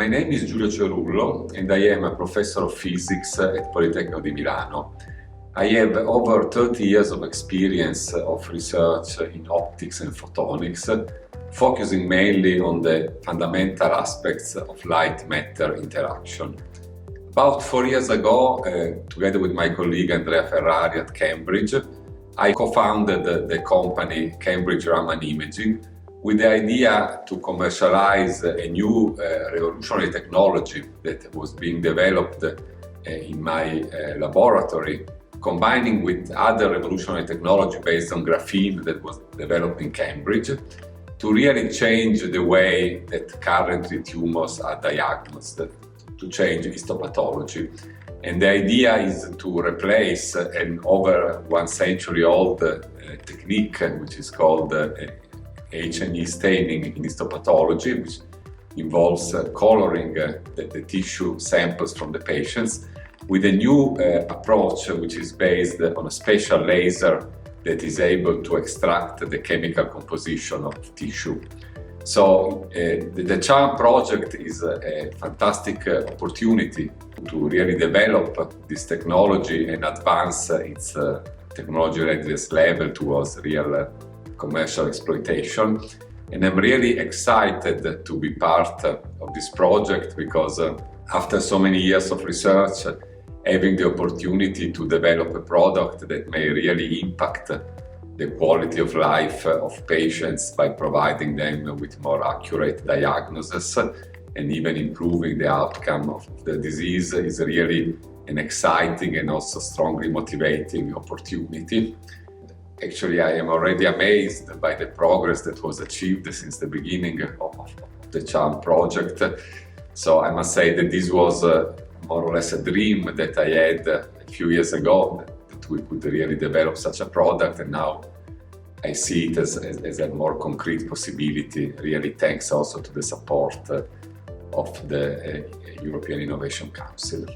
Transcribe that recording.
My name is Giulio Cerullo and I am a professor of physics at Politecnico di Milano. I have over 30 years of experience of research in optics and photonics, focusing mainly on the fundamental aspects of light-matter interaction. About 4 years ago, together with my colleague Andrea Ferrari at Cambridge, I co-founded the company Cambridge Raman Imaging with the idea to commercialize a new revolutionary technology that was being developed in my laboratory, combining with other revolutionary technology based on graphene that was developed in Cambridge, to really change the way that currently tumors are diagnosed, to change histopathology. And the idea is to replace an over 1 century old technique, which is called H&E staining in histopathology, which involves coloring the tissue samples from the patients with a new approach which is based on a special laser that is able to extract the chemical composition of tissue. So the CHARM project is a fantastic opportunity to really develop this technology and advance its technology readiness level towards real commercial exploitation. And I'm really excited to be part of this project because after so many years of research, having the opportunity to develop a product that may really impact the quality of life of patients by providing them with more accurate diagnosis and even improving the outcome of the disease is really an exciting and also strongly motivating opportunity. Actually, I am already amazed by the progress that was achieved since the beginning of the CHARM project. So I must say that this was more or less a dream that I had a few years ago, that we could really develop such a product, and now I see it as a more concrete possibility, really thanks also to the support of the European Innovation Council.